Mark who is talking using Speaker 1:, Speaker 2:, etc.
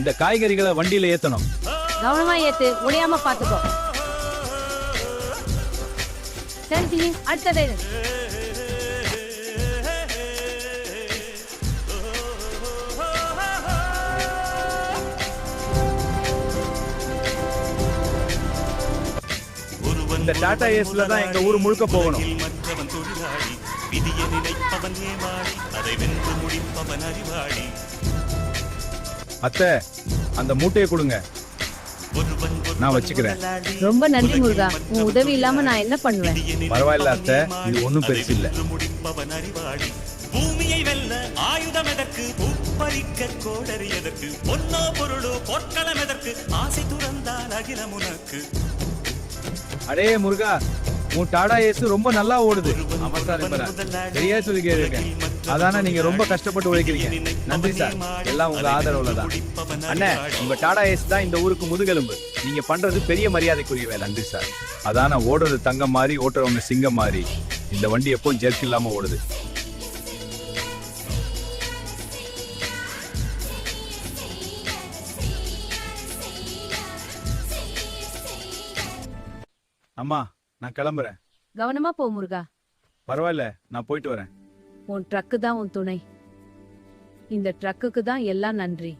Speaker 1: இந்த காய்கறிகளை வண்டியில ஏத்தணும்.
Speaker 2: கவனமா ஏத்து, உடையாம பாத்துக்கோ. சரி, அடுத்தது
Speaker 1: இந்த டாடா ஏஸ்ல தான் எங்க ஊர் முழுக்க போகணும். அத்தை, அந்த மூட்டையை கொடுங்க, நான் வச்சுக்கிறேன்.
Speaker 2: ரொம்ப நன்றி முருகா, உன் உதவி இல்லாம நான் என்ன பண்ணுவேன்?
Speaker 1: பரவாயில்ல அத்தை, இது ஒண்ணும் பெருசு இல்ல.
Speaker 3: பூமியை வெல்ல ஆயுதம் எதற்கு, பூப்பறிக்க கோடரி எதற்கு, பொன்னோ பொருளோ பொற்களம் எதற்கு, ஆசை துறந்தால் அகிலம் உனக்கு.
Speaker 1: அடே முருகா, உன் டாடா ஏசு ரொம்ப நல்லா ஓடுது. சரியா சொல்லி கேட்க, அதான நீங்க ரொம்ப கஷ்டப்பட்டு உழைக்கிறீங்க. நன்றி சார், எல்லாம் உங்க ஆதரவுல தான். அண்ணே, உங்க டாடா ஏசு தான் இந்த ஊருக்கு முதுகெலும்பு. நீங்க பண்றது பெரிய மரியாதைக்குரிய வேலை. நன்றி சார். அதான ஓடுறது தங்கம் மாதிரி, ஓட்டுறவங்க சிங்கம் மாதிரி. இந்த வண்டி எப்பவும் ஜெர்க் இல்லாம ஓடுது. அம்மா, நான் கிளம்புறேன்.
Speaker 2: கவனமா போ முருகா.
Speaker 1: பரவாயில்ல, நான் போயிட்டு வரேன்.
Speaker 2: உன் ட்ரக்கு தான் உன் துணை. இந்த ட்ரக்குக்கு தான் எல்லாம் நன்றி.